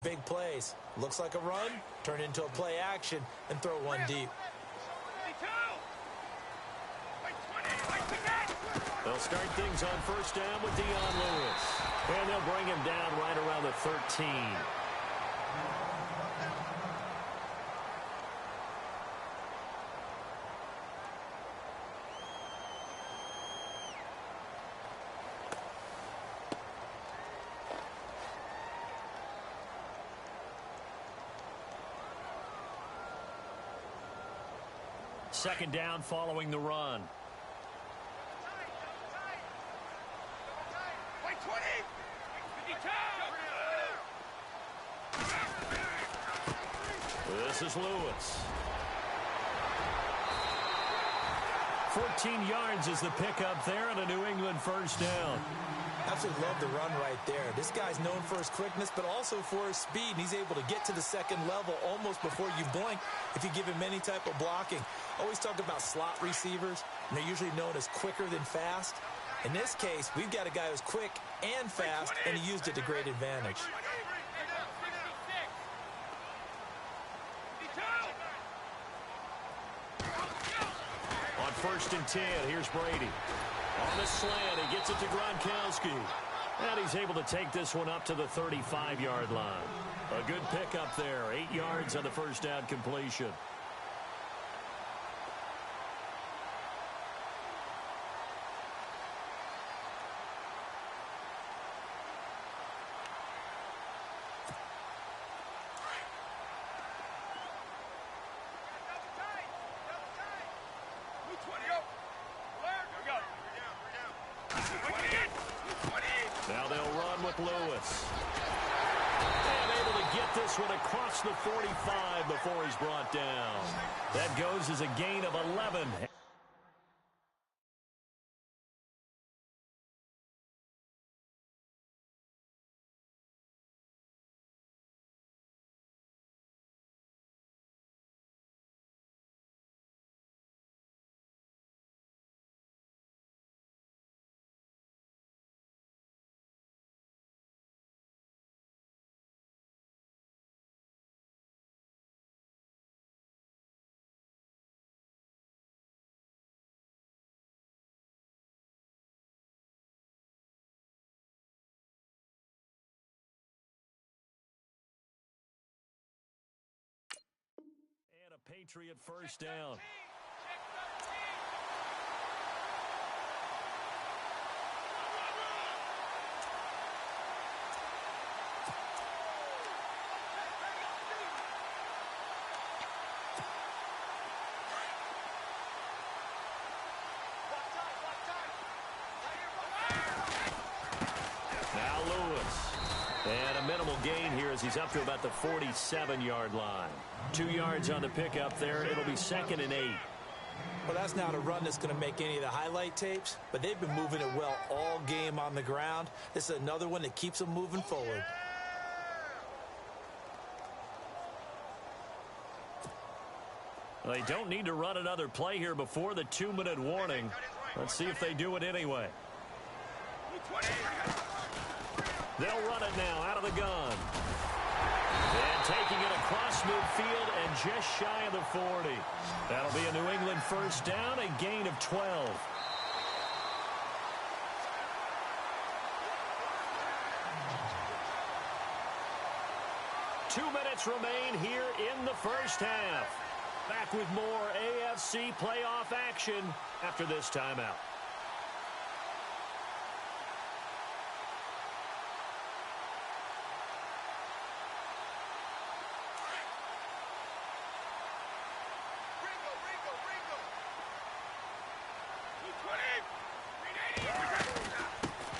Big plays. Looks like a run, turn into a play action, and throw one deep. They'll start things on first down with Dion Lewis. And they'll bring him down right around the 13. Second down following the run. This is Lewis. 14 yards is the pickup there and a New England first down. Absolutely love the run right there. This guy's known for his quickness, but also for his speed. He's able to get to the second level almost before you blink if you give him any type of blocking. Always talk about slot receivers, and they're usually known as quicker than fast. In this case, we've got a guy who's quick and fast, and he used it to great advantage. On 1st and 10, here's Brady. On the slant, he gets it to Gronkowski. And he's able to take this one up to the 35-yard line. A good pickup there, 8 yards on the first down completion. Now they'll run with Lewis. And able to get this one across the 45 before he's brought down. That goes as a gain of 11. And a Patriot first down. Now Lewis. And a minimal gain here as he's up to about the 47-yard line. 2 yards on the pickup there. It'll be 2nd and 8. Well, that's not a run that's going to make any of the highlight tapes, but they've been moving it well all game on the ground. This is another one that keeps them moving forward. Well, they don't need to run another play here before the 2-minute warning. Let's see if they do it anyway. They'll run it now out of the gun. And taking it across midfield and just shy of the 40. That'll be a New England first down, a gain of 12. Two minutes remain here in the first half. Back with more AFC playoff action after this timeout.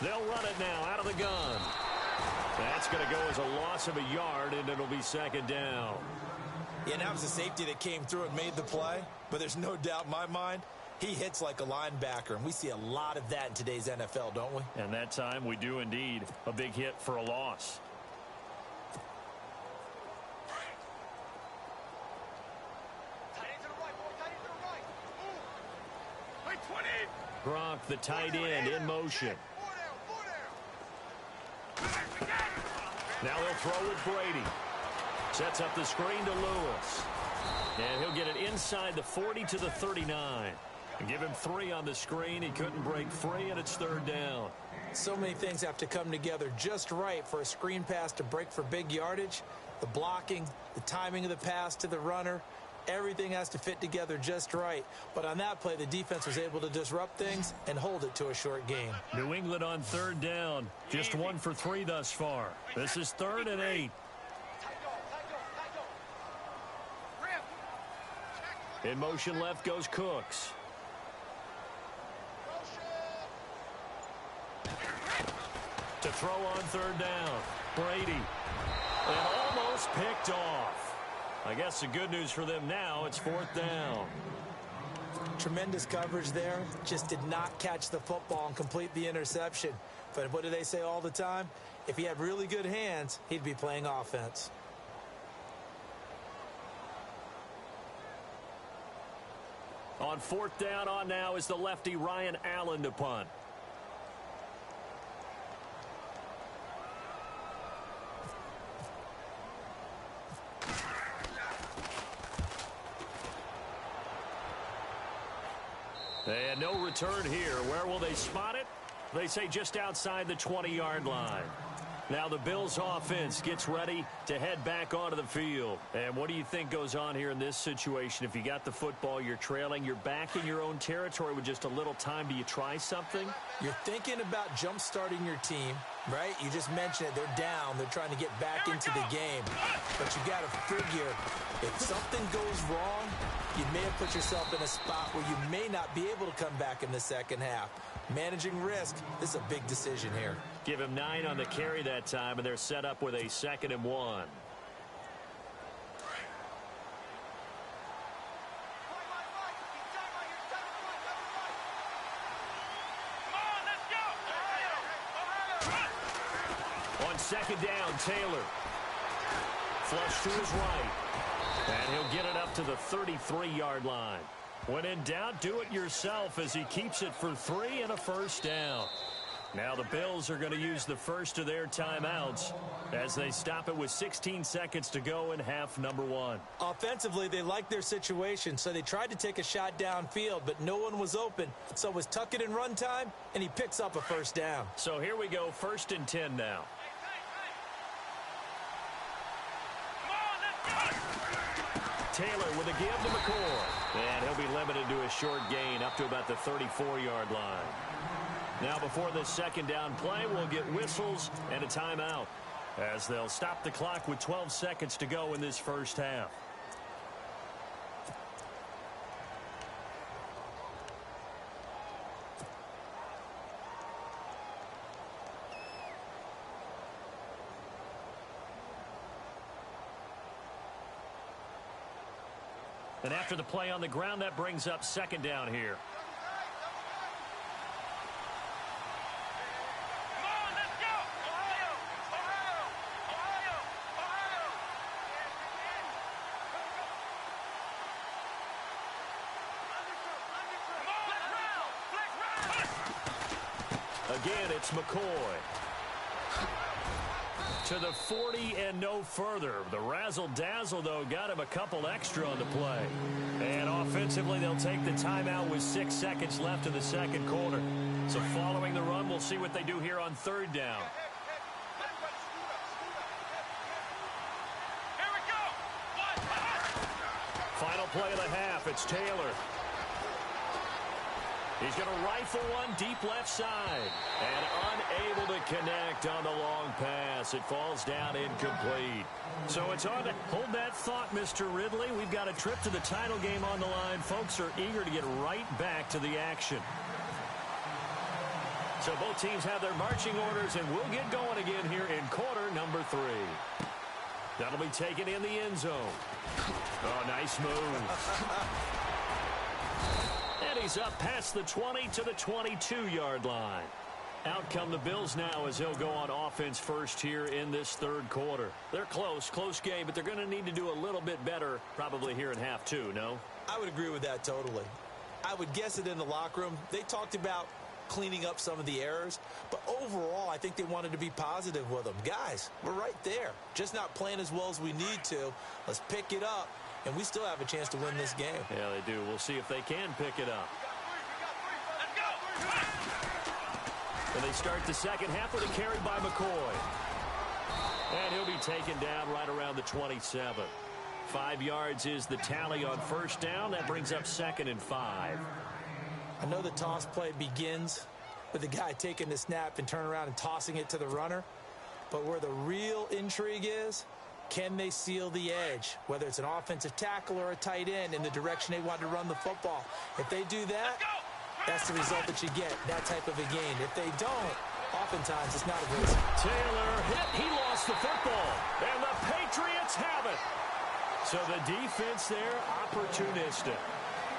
They'll run it now out of the gun. That's going to go as a loss of a yard, and it'll be 2nd down. Yeah, that was the safety that came through and made the play. But there's no doubt in my mind, he hits like a linebacker. And we see a lot of that in today's NFL, don't we? And that time we do indeed. A big hit for a loss. Gronk, the tight end, in motion. Now they'll throw with Brady. Sets up the screen to Lewis. And he'll get it inside the 40 to the 39. And give him 3 on the screen. He couldn't break free, and it's 3rd down. So many things have to come together just right for a screen pass to break for big yardage. The blocking, the timing of the pass to the runner, everything has to fit together just right. But on that play, the defense was able to disrupt things and hold it to a short game. New England on 3rd down. Just 1 for 3 thus far. This is 3rd and 8. In motion left goes Cooks. To throw on 3rd down. Brady. And almost picked off. I guess the good news for them now, it's 4th down. Tremendous coverage there. Just did not catch the football and complete the interception. But what do they say all the time? If he had really good hands, he'd be playing offense. On 4th down on now is the lefty Ryan Allen to punt. And no return here. Where will they spot it? They say just outside the 20-yard line. Now the Bills offense gets ready to head back onto the field. And what do you think goes on here in this situation? If you got the football, you're trailing, you're back in your own territory with just a little time. Do you try something? You're thinking about jump-starting your team, right? You just mentioned it. They're down. They're trying to get back into the game. But you got to figure if something goes wrong, you may have put yourself in a spot where you may not be able to come back in the second half. Managing risk, this is a big decision here. Give him 9 on the carry that time, and they're set up with a 2nd and 1. On 2nd down, Taylor. Flush to his right. And he'll get it up to the 33-yard line. When in doubt, do it yourself as he keeps it for 3 and a 1st down. Now the Bills are going to use the first of their timeouts as they stop it with 16 seconds to go in half number 1. Offensively, they liked their situation, so they tried to take a shot downfield, but no one was open. So it was tuck it and run time, and he picks up a 1st down. So here we go, 1st and 10 now. Taylor with a give to McCoy. And he'll be limited to a short gain up to about the 34-yard line. Now before the 2nd down play, we'll get whistles and a timeout as they'll stop the clock with 12 seconds to go in this first half. And after the play on the ground, that brings up 2nd down here. Again, it's McCoy. To the 40 and no further. The razzle-dazzle, though, got him a couple extra on the play. And offensively, they'll take the timeout with 6 seconds left in the 2nd quarter. So following the run, we'll see what they do here on 3rd down. Here we go. Final play of the half, it's Taylor. He's going to rifle one deep left side. And unable to connect on the long pass. It falls down incomplete. So it's on to hold that thought, Mr. Ridley. We've got a trip to the title game on the line. Folks are eager to get right back to the action. So both teams have their marching orders, and we'll get going again here in quarter number 3. That'll be taken in the end zone. Oh, nice move. And he's up past the 20 to the 22-yard line. Out come the Bills now as he'll go on offense first here in this 3rd quarter. They're close game, but they're going to need to do a little bit better probably here in half 2, no? I would agree with that totally. I would guess it in the locker room. They talked about cleaning up some of the errors. But overall, I think they wanted to be positive with them. Guys, we're right there. Just not playing as well as we need to. Let's pick it up, and we still have a chance to win this game. Yeah, they do. We'll see if they can pick it up. And they start the second half with a carry by McCoy. And he'll be taken down right around the 27. 5 yards is the tally on first down. That brings up 2nd and 5. I know the toss play begins with the guy taking the snap and turn around and tossing it to the runner. But where the real intrigue is, can they seal the edge, whether it's an offensive tackle or a tight end, in the direction they want to run the football? If they do that, that's the result that you get, that type of a gain. If they don't, oftentimes it's not a risk. Taylor hit. He lost the football. And the Patriots have it. So the defense there, opportunistic.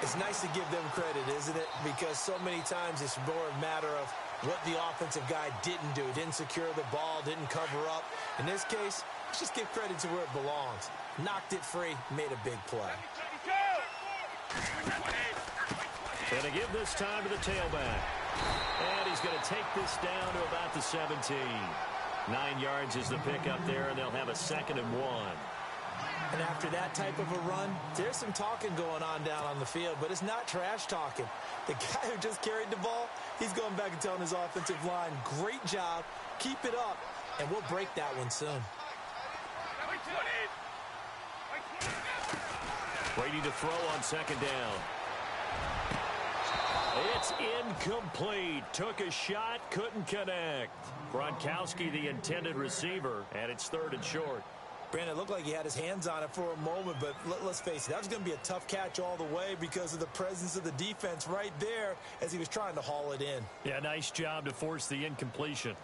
It's nice to give them credit, isn't it? Because so many times it's more a matter of what the offensive guy didn't do. Didn't secure the ball, didn't cover up. In this case, let's just give credit to where it belongs. Knocked it free, made a big play. And to give this time to the tailback. And he's going to take this down to about the 17. 9 yards is the pickup there, and they'll have a 2nd and 1. And after that type of a run, there's some talking going on down on the field, but it's not trash talking. The guy who just carried the ball, he's going back and telling his offensive line, great job, keep it up, and we'll break that one soon. Brady to throw on 2nd down. It's incomplete. Took a shot, couldn't connect. Gronkowski, the intended receiver, and it's 3rd and short. Brandon, it looked like he had his hands on it for a moment, but let's face it, that was going to be a tough catch all the way because of the presence of the defense right there as he was trying to haul it in. Yeah, nice job to force the incompletion.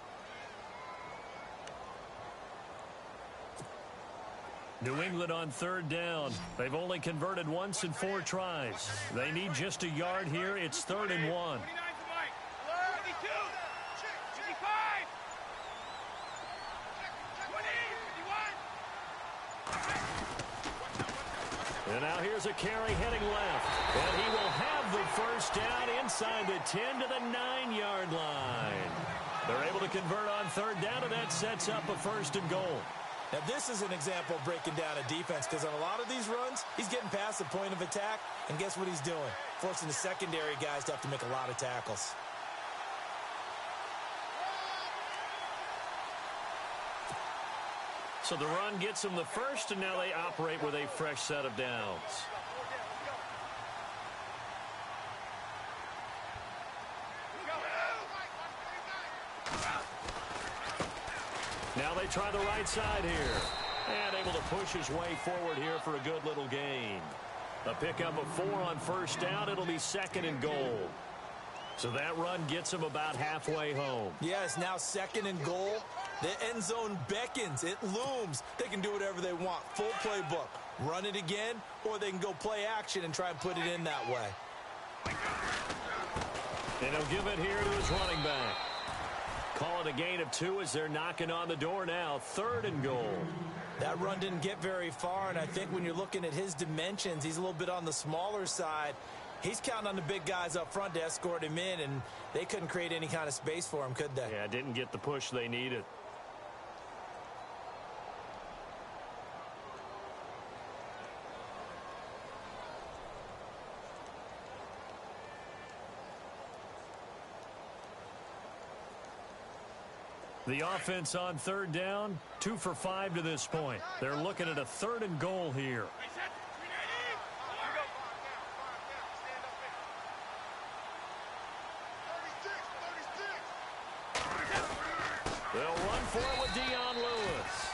New England on 3rd down. They've only converted once in 4 tries. They need just a yard here. It's 3rd and 1. And now here's a carry heading left. And he will have the first down inside the 10 to the 9-yard line. They're able to convert on 3rd down, and that sets up a 1st and goal. Now, this is an example of breaking down a defense because on a lot of these runs, he's getting past the point of attack, and guess what he's doing? Forcing the secondary guys to have to make a lot of tackles. So the run gets them the first, and now they operate with a fresh set of downs. Now they try the right side here. And able to push his way forward here for a good little gain. A pickup of 4 on 1st down. It'll be 2nd and goal. So that run gets him about halfway home. Yes, now 2nd and goal. The end zone beckons. It looms. They can do whatever they want. Full playbook. Run it again, or they can go play action and try and put it in that way. And he'll give it here to his running back. Call it a gain of 2 as they're knocking on the door now. 3rd and goal. That run didn't get very far, and I think when you're looking at his dimensions, he's a little bit on the smaller side. He's counting on the big guys up front to escort him in, and they couldn't create any kind of space for him, could they? Yeah, didn't get the push they needed. The offense on 3rd down, 2 for 5 to this point. They're looking at a 3rd and goal here. They'll run for it with Dion Lewis.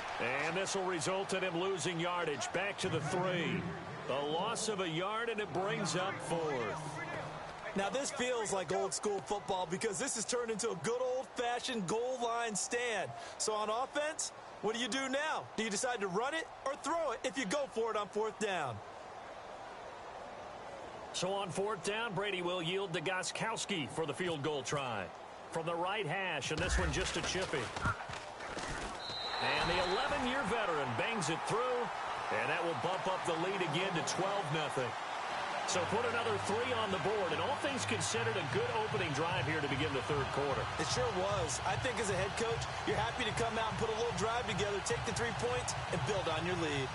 And this will result in him losing yardage back to the 3. A loss of a yard, and it brings up 4th. Now, this feels like old-school football because this has turned into a good old-fashioned goal line stand. So on offense, what do you do now? Do you decide to run it or throw it if you go for it on 4th down? So on 4th down, Brady will yield to Gostkowski for the field goal try. From the right hash, and this one just a chippy. And the 11-year veteran bangs it through, and that will bump up the lead again to 12-0. So put another 3 on the board, and all things considered, a good opening drive here to begin the third quarter. It sure was. I think as a head coach, you're happy to come out and put a little drive together, take the 3 points, and build on your lead.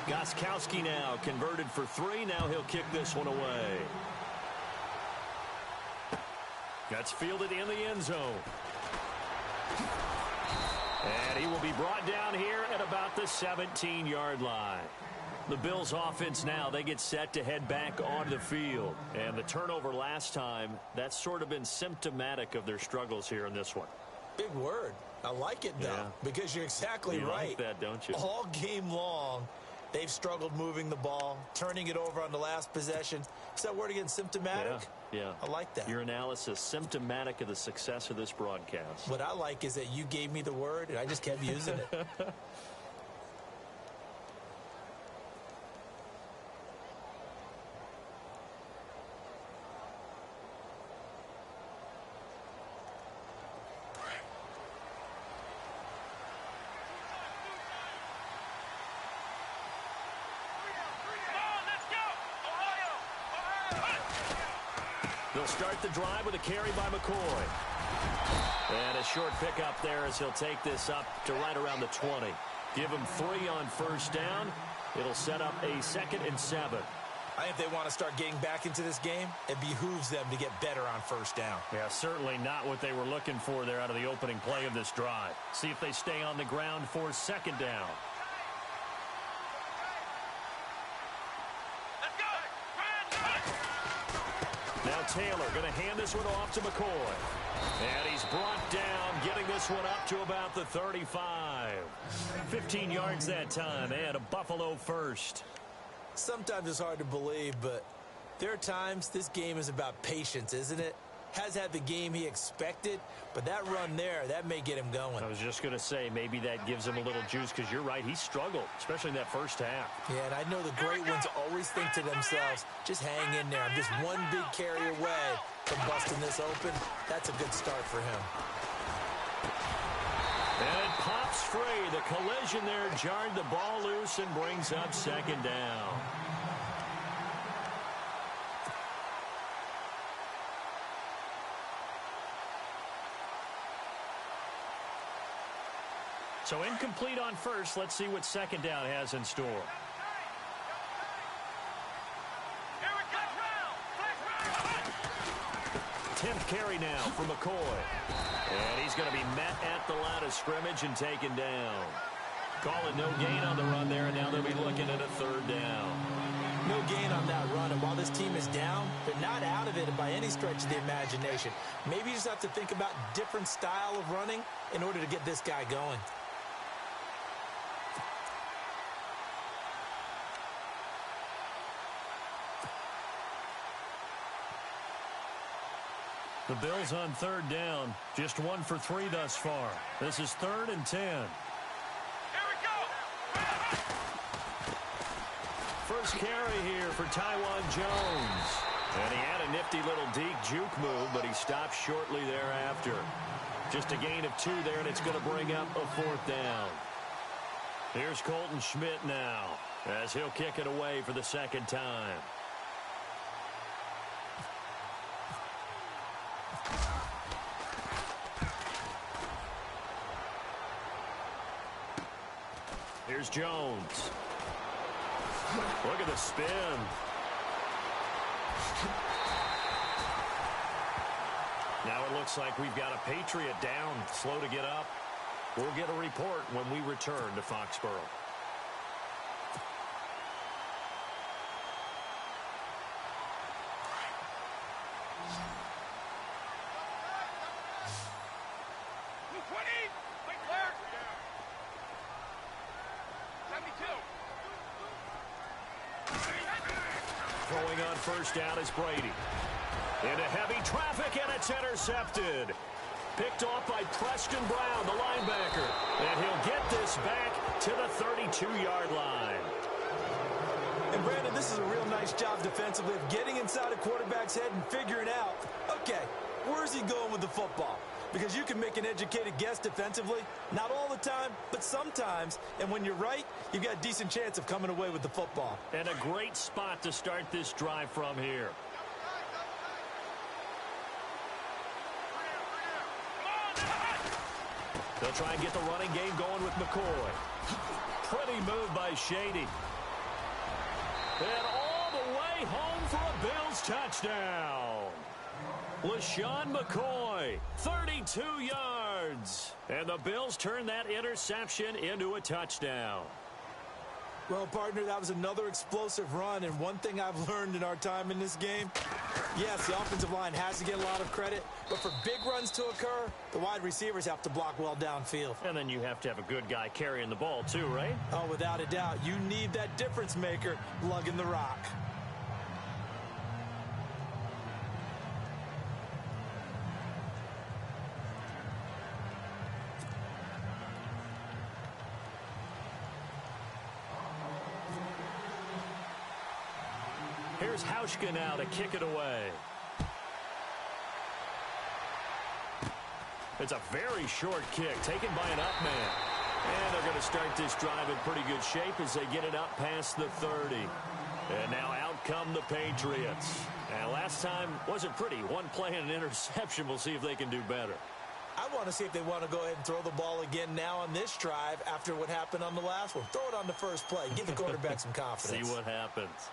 Gostkowski now converted for 3. Now he'll kick this one away. That's fielded in the end zone. And he will be brought down here at about the 17-yard line. The Bills offense now, they get set to head back onto the field. And the turnover last time, that's sort of been symptomatic of their struggles here in this one. Big word. I like it, though, because you're exactly right. You like that, don't you? All game long, they've struggled moving the ball, turning it over on the last possession. Is that word again, symptomatic? Yeah. I like that. Your analysis, symptomatic of the success of this broadcast. What I like is that you gave me the word, and I just kept using it. They'll start the drive with a carry by McCoy. And a short pickup there as he'll take this up to right around the 20. Give him 3 on first down. It'll set up a 2nd and 7. I think if they want to start getting back into this game, it behooves them to get better on first down. Yeah, certainly not what they were looking for there out of the opening play of this drive. See if they stay on the ground for 2nd down. Now Taylor going to hand this one off to McCoy. And he's brought down, getting this one up to about the 35. 15 yards that time, and a Buffalo first. Sometimes it's hard to believe, but there are times this game is about patience, isn't it? Has had the game he expected, but that run there, that may get him going. I was just going to say, maybe that gives him a little juice, because you're right, he struggled, especially in that first half. Yeah, and I know the great ones always think to themselves, just hang in there. I'm just one big carry away from busting this open. That's a good start for him. And it pops free. The collision there jarred the ball loose and brings up 2nd down. So incomplete on first. Let's see what 2nd down has in store. Tenth carry now for McCoy. And he's going to be met at the line of scrimmage and taken down. Call it no gain on the run there, and now they'll be looking at a 3rd down. No gain on that run, and while this team is down, they're not out of it by any stretch of the imagination. Maybe you just have to think about different style of running in order to get this guy going. The Bills on 3rd down. Just 1 for 3 thus far. This is 3rd and 10. Here we go. First carry here for Taiwan Jones. And he had a nifty little deke juke move, but he stopped shortly thereafter. Just a gain of 2 there, and it's going to bring up a 4th down. Here's Colton Schmidt now, as he'll kick it away for the 2nd time. Here's Jones. Look at the spin. Now it looks like we've got a Patriot down, slow to get up. We'll get a report when we return to Foxborough. Throwing on first down is Brady. Into heavy traffic, and it's intercepted. Picked off by Preston Brown, the linebacker. And he'll get this back to the 32-yard line. And Brandon, this is a real nice job defensively of getting inside a quarterback's head and figuring out, okay, where's he going with the football? Because you can make an educated guess defensively. Not all the time, but sometimes. And when you're right, you've got a decent chance of coming away with the football. And a great spot to start this drive from here. They'll try and get the running game going with McCoy. Pretty move by Shady. And all the way home for a Bills touchdown. LeSean McCoy, 32 yards. And the Bills turn that interception into a touchdown. Well, partner, that was another explosive run, and one thing I've learned in our time in this game, yes, the offensive line has to get a lot of credit, but for big runs to occur, the wide receivers have to block well downfield. And then you have to have a good guy carrying the ball too, right? Oh, without a doubt. You need that difference maker lugging the rock. Here's Hauschka now to kick it away. It's a very short kick taken by an up man. And they're going to start this drive in pretty good shape as they get it up past the 30. And now out come the Patriots. And last time wasn't pretty. One play and an interception. We'll see if they can do better. I want to see if they want to go ahead and throw the ball again now on this drive after what happened on the last one. Throw it on the first play. Give the quarterback some confidence. See what happens.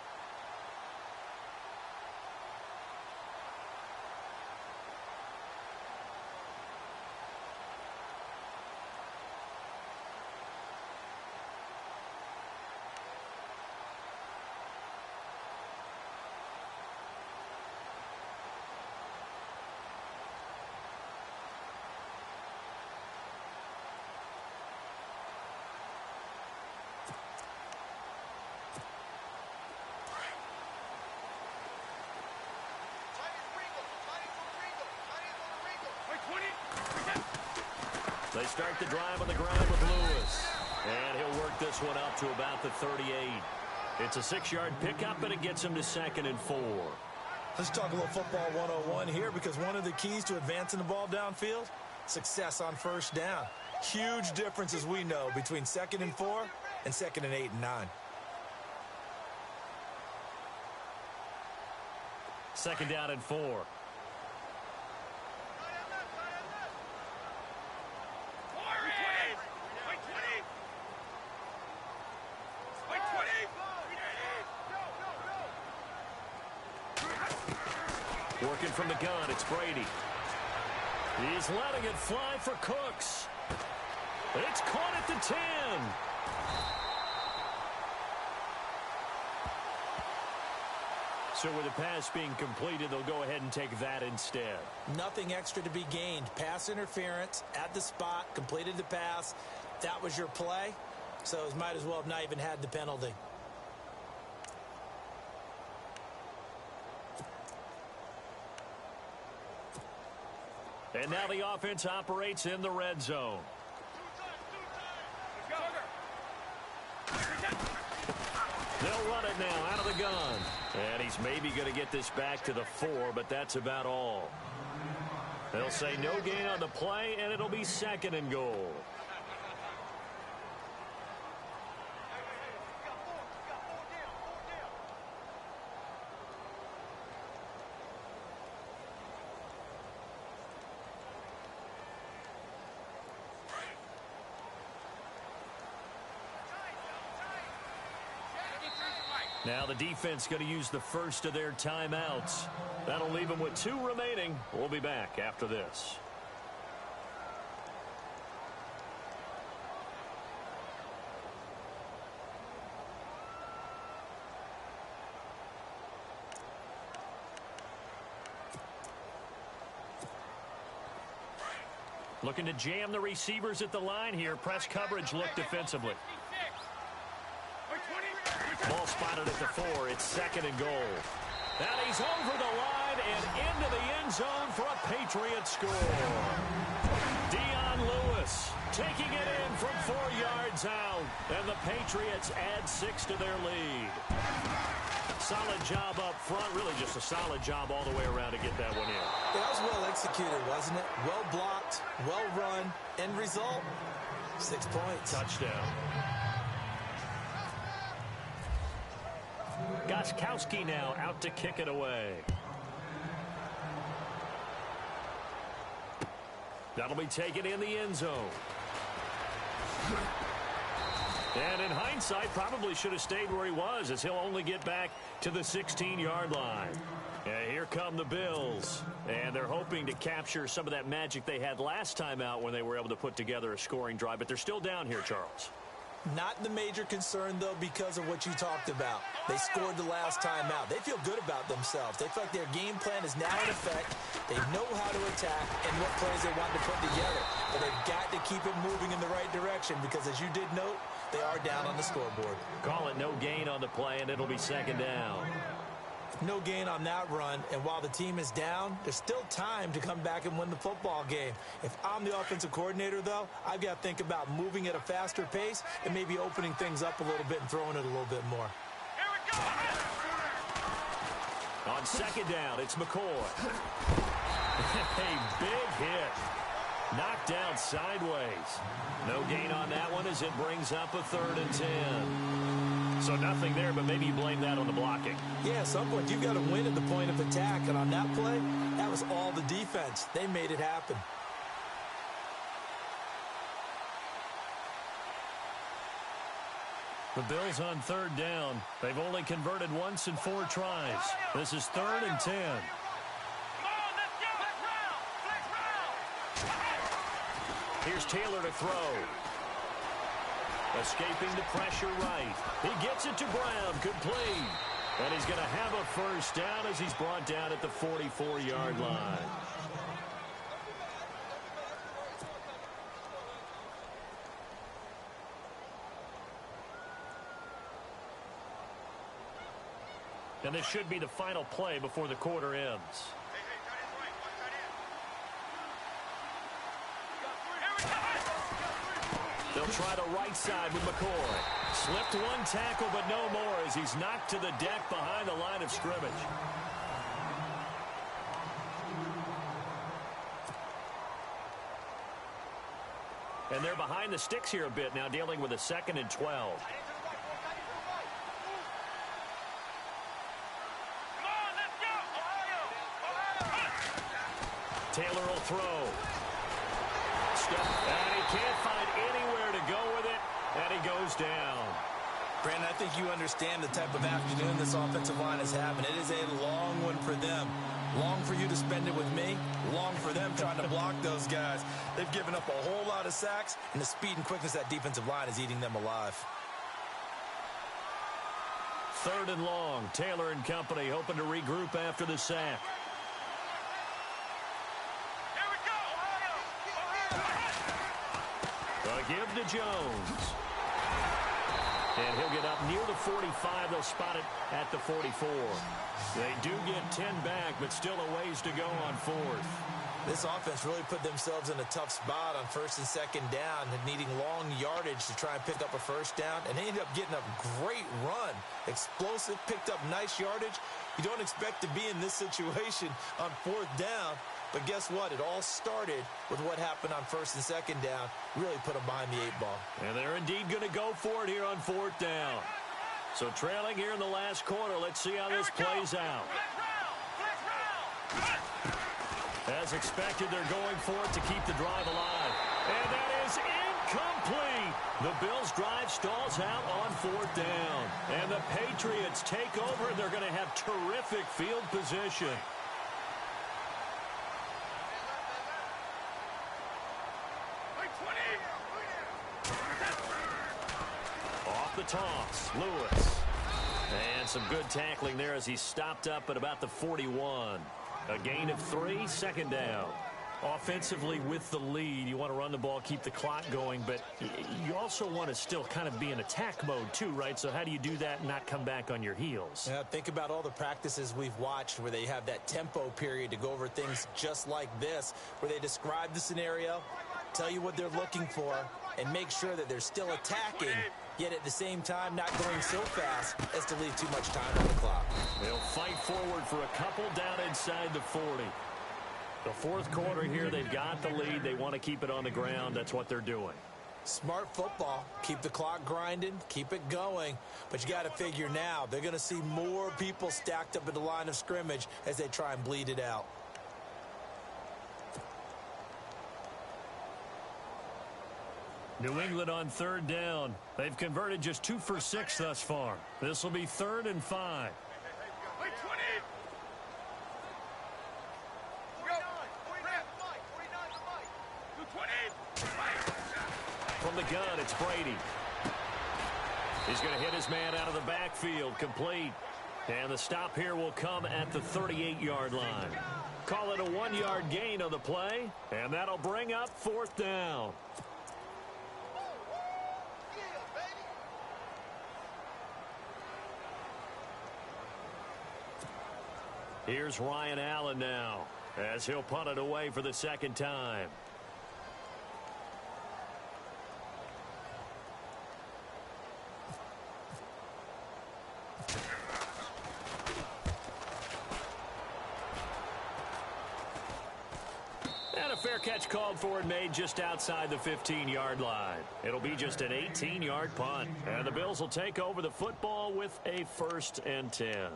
They start the drive on the ground with Lewis. And he'll work this one up to about the 38. It's a 6-yard pickup, and it gets him to 2nd and 4. Let's talk a little football 101 here, because one of the keys to advancing the ball downfield, success on first down. Huge difference, as we know, between 2nd and 4 and 2nd and 8 and 9. 2nd down and 4. Working from the gun, it's Brady. He's letting it fly for Cooks. It's caught at the 10. So with the pass being completed, they'll go ahead and take that instead. Nothing extra to be gained. Pass interference at the spot, completed the pass. That was your play, so it might as well have not even had the penalty. And now the offense operates in the red zone. They'll run it now out of the gun. And he's maybe going to get this back to the 4, but that's about all. They'll say no gain on the play, and it'll be 2nd and goal. Now the defense going to use the first of their timeouts. That'll leave them with 2 remaining. We'll be back after this. Looking to jam the receivers at the line here. Press coverage look defensively. Ball spotted at the 4. It's 2nd and goal. And he's over the line and into the end zone for a Patriot score. Dion Lewis Lewis taking it in from 4 yards out. And the Patriots add 6 to their lead. Solid job up front. Really just a solid job all the way around to get that one in. That was well executed, wasn't it? Well blocked, well run. End result, 6 points. Touchdown. Gostkowski now out to kick it away. That'll be taken in the end zone. And in hindsight, probably should have stayed where he was, as he'll only get back to the 16-yard line. And here come the Bills. And they're hoping to capture some of that magic they had last time out when they were able to put together a scoring drive. But they're still down here, Charles. Not the major concern, though, because of what you talked about. They scored the last time out. They feel good about themselves. They feel like their game plan is now in effect. They know how to attack and what plays they want to put together. But they've got to keep it moving in the right direction because, as you did note, they are down on the scoreboard. Call it no gain on the play, and it'll be second down. No gain on that run, and while the team is down, there's still time to come back and win the football game. If I'm the offensive coordinator, though, I've got to think about moving at a faster pace and maybe opening things up a little bit and throwing it a little bit more. Here we go. On second down, it's McCoy. A big hit. Knocked down sideways. No gain on that one as it brings up a 3rd and 10. So nothing there, but maybe you blame that on the blocking. Yeah, at some point, you've got to win at the point of attack. And on that play, that was all the defense. They made it happen. The Bills on 3rd down. They've only converted once in 4 tries. This is 3rd and 10. Come on, let's go. Flex round. Here's Taylor to throw. Escaping the pressure right. He gets it to Brown. Complete. And he's going to have a first down as he's brought down at the 44-yard line. And this should be the final play before the quarter ends. They'll try the right side with McCoy. Slipped one tackle, but no more as he's knocked to the deck behind the line of scrimmage. And they're behind the sticks here a bit now, dealing with a 2nd and 12. Taylor will throw. And he can't find anywhere to go with it, and he goes down. Brandon, I think you understand the type of afternoon this offensive line is having. It is a long one for them. Long for you to spend it with me. Long for them trying to block those guys. They've given up a whole lot of sacks, and the speed and quickness of that defensive line is eating them alive. 3rd and long. Taylor and company hoping to regroup after the sack. Give to Jones. And he'll get up near the 45. They'll spot it at the 44. They do get 10 back, but still a ways to go on 4th. This offense really put themselves in a tough spot on 1st and 2nd down and needing long yardage to try and pick up a first down. And they ended up getting a great run. Explosive, picked up nice yardage. You don't expect to be in this situation on 4th down. But guess what? It all started with what happened on 1st and 2nd down. Really put them behind the 8 ball. And they're indeed going to go for it here on 4th down. So trailing here in the last quarter. Let's see how this plays out. As expected, they're going for it to keep the drive alive. And that is incomplete. The Bills' drive stalls out on 4th down. And the Patriots take over. They're going to have terrific field position. Off the toss, Lewis. And some good tackling there as he stopped up at about the 41. A gain of 3, 2nd down. Offensively with the lead, you want to run the ball, keep the clock going, but you also want to still kind of be in attack mode too, right? So how do you do that and not come back on your heels? Yeah, think about all the practices we've watched where they have that tempo period to go over things just like this, where they describe the scenario, tell you what they're looking for, and make sure that they're still attacking, yet at the same time not going so fast as to leave too much time on the clock. They'll fight forward for a couple down inside the 40. The fourth quarter here, they've got the lead. They want to keep it on the ground. That's what they're doing. Smart football. Keep the clock grinding. Keep it going. But you got to figure now, they're going to see more people stacked up at the line of scrimmage as they try and bleed it out. New England on third down. They've converted just 2 for 6 thus far. This will be 3rd and 5. From the gun, it's Brady. He's going to hit his man out of the backfield, complete. And the stop here will come at the 38-yard line. Call it a 1-yard gain on the play, and that'll bring up 4th down. Here's Ryan Allen now, as he'll punt it away for the second time. And a fair catch called for and made just outside the 15-yard line. It'll be just an 18-yard punt. And the Bills will take over the football with a 1st and 10.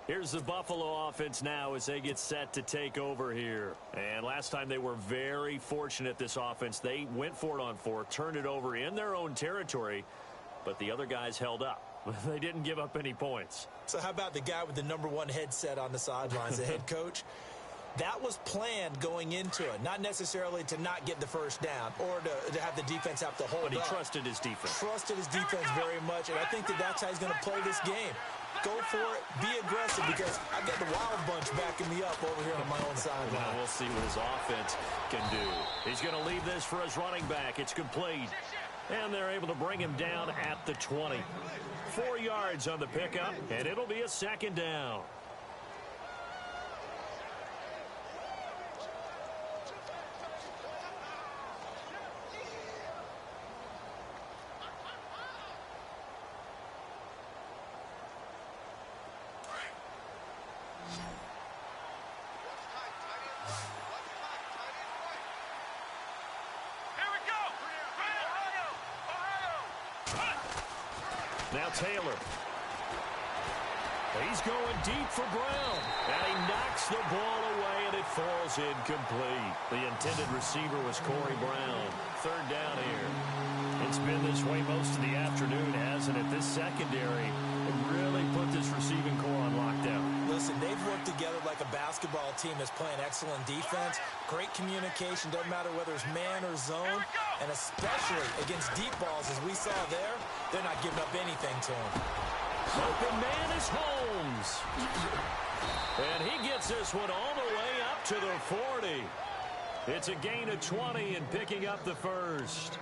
Here's the Buffalo offense now as they get set to take over here. And last time they were very fortunate, this offense. They went for it on 4, turned it over in their own territory, but the other guys held up. They didn't give up any points. So how about the guy with the #1 headset on the sidelines, the head coach? That was planned going into it, not necessarily to not get the first down or to have the defense have to hold up. But he trusted his defense. Trusted his defense very much, and I think that's how he's going to play this game. Go for it. Be aggressive because I've got the wild bunch backing me up over here on my own sideline. Now we'll see what his offense can do. He's going to leave this for his running back. It's complete. And they're able to bring him down at the 20. 4 yards on the pickup, and it'll be a 2nd down. Now Taylor. He's going deep for Brown. And he knocks the ball away, and it falls incomplete. The intended receiver was Corey Brown. 3rd down here. It's been this way most of the afternoon, hasn't it? This secondary really put this receiving core on lockdown. Listen, they've worked together like a basketball team that's playing excellent defense. Great communication. Doesn't matter whether it's man or zone. And especially against deep balls, as we saw there, they're not giving up anything to him. Open man is Holmes. And he gets this one all the way up to the 40. It's a gain of 20 and picking up the 1st.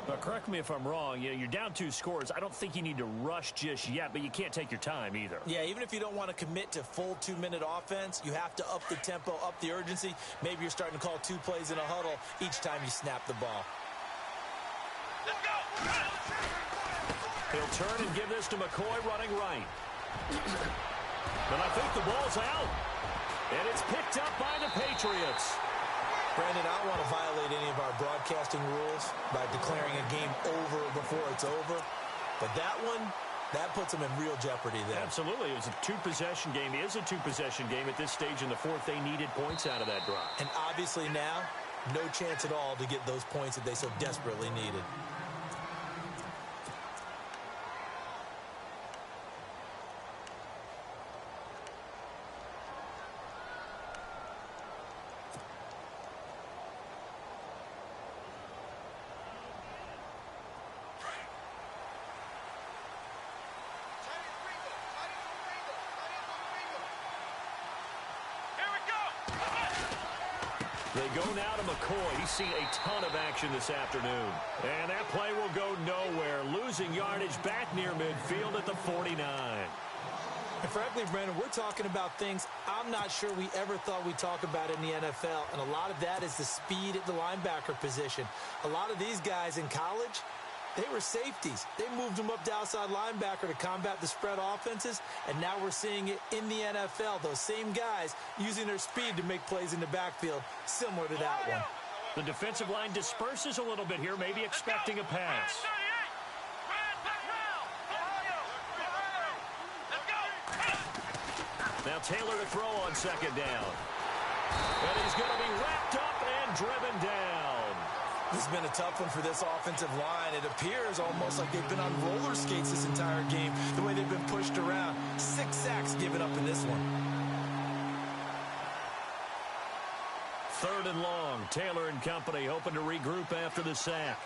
But correct me if I'm wrong. You're down 2 scores. I don't think you need to rush just yet, but you can't take your time either. Yeah, even if you don't want to commit to full 2-minute offense, you have to up the tempo, up the urgency. Maybe you're starting to call 2 plays in a huddle each time you snap the ball. Let's go! He'll turn and give this to McCoy running right. But I think the ball's out. And it's picked up by the Patriots. Brandon, I don't want to violate any of our broadcasting rules by declaring a game over before it's over. But that one, that puts them in real jeopardy there. Absolutely. It was a 2-possession game. It is a 2-possession game at this stage in the 4th. They needed points out of that drive. And obviously now, no chance at all to get those points that they so desperately needed. They go now to McCoy. He's seen a ton of action this afternoon. And that play will go nowhere. Losing yardage back near midfield at the 49. And frankly, Brandon, we're talking about things I'm not sure we ever thought we'd talk about in the NFL, and a lot of that is the speed at the linebacker position. A lot of these guys in college, they were safeties. They moved them up to outside linebacker to combat the spread offenses, and now we're seeing it in the NFL. Those same guys using their speed to make plays in the backfield, similar to that one. The defensive line disperses a little bit here, maybe expecting a pass. Now Taylor to throw on second down. And he's going to be wrapped up and driven down. This has been a tough one for this offensive line. It appears almost like they've been on roller skates this entire game, the way they've been pushed around. 6 sacks given up in this one. 3rd and long. Taylor and company hoping to regroup after the sack.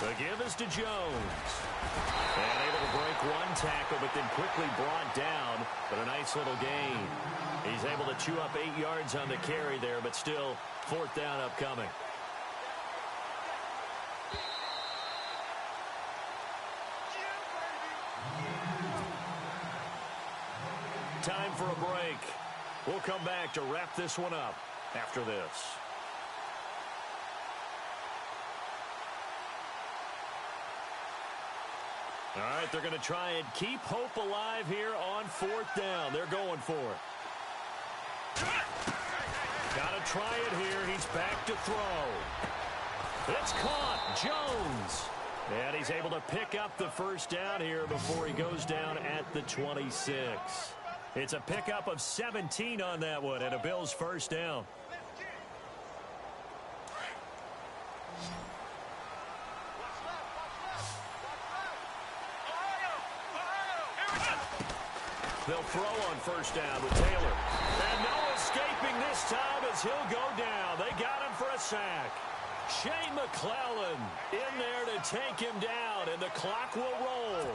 The give is to Jones. And able to break one tackle, but then quickly brought down. But a nice little gain. He's able to chew up 8 yards on the carry there, but still 4th down upcoming. Time for a break. We'll come back to wrap this one up after this. All right, they're going to try and keep hope alive here on 4th down. They're going for it. Got to try it here. He's back to throw. It's caught. Jones. And he's able to pick up the 1st down here before he goes down at the 26. It's a pickup of 17 on that one and a Bills 1st down. They'll throw on 1st down with Taylor. And no escaping this time as he'll go down. They got him for a sack. Shane McClellan in there to take him down, and the clock will roll.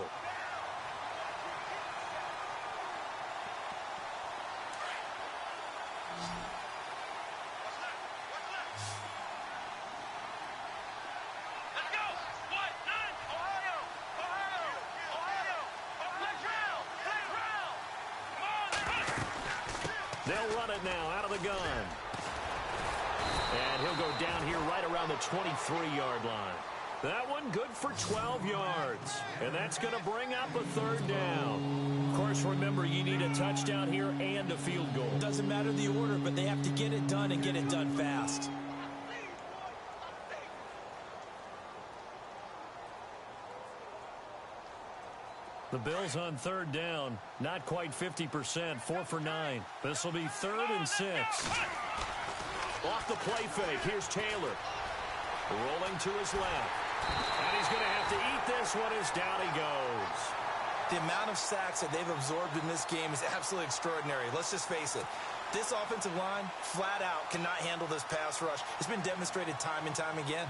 They'll run it now out of the gun. And he'll go down here right around the 23-yard line. That one good for 12 yards. And that's going to bring up a 3rd down. Of course, remember, you need a touchdown here and a field goal. Doesn't matter the order, but they have to get it done and get it done fast. The Bills on 3rd down, not quite 50%, 4 for 9. This will be 3rd and 6. Off the play fake, here's Taylor. Rolling to his left. And he's going to have to eat this one as down he goes. The amount of sacks that they've absorbed in this game is absolutely extraordinary. Let's just face it. This offensive line, flat out, cannot handle this pass rush. It's been demonstrated time and time again.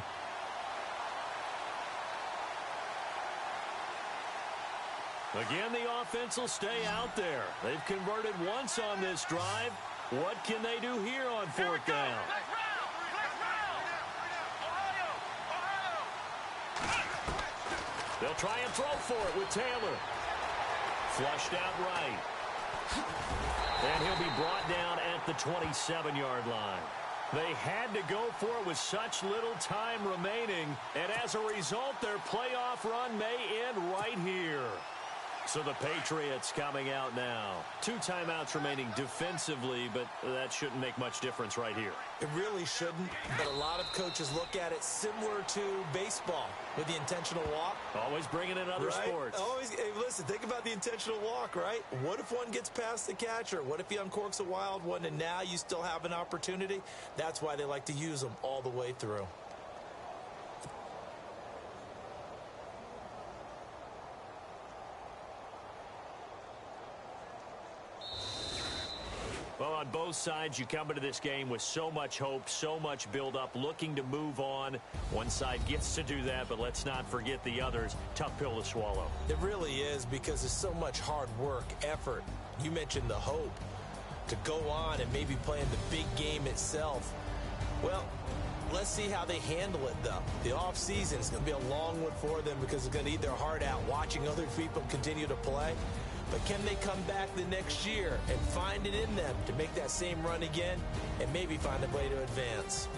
Again, the offense will stay out there. They've converted once on this drive. What can they do here on 4th down? They'll try and throw for it with Taylor. Flushed out right. And he'll be brought down at the 27-yard line. They had to go for it with such little time remaining, and as a result, their playoff run may end right here. So the Patriots coming out now. 2 timeouts remaining defensively, but that shouldn't make much difference right here. It really shouldn't, but a lot of coaches look at it similar to baseball with the intentional walk. Always bringing in other sports. Always. Hey, listen, think about the intentional walk, right? What if one gets past the catcher? What if he uncorks a wild one and now you still have an opportunity? That's why they like to use them all the way through. Well, on both sides, you come into this game with so much hope, so much build-up, looking to move on. One side gets to do that, but let's not forget the others. Tough pill to swallow. It really is, because there's so much hard work, effort. You mentioned the hope. to go on and maybe play in the big game itself. Well, let's see how they handle it, though. The offseason is going to be a long one for them because it's going to eat their heart out watching other people continue to play. But can they come back the next year and find it in them to make that same run again and maybe find a way to advance?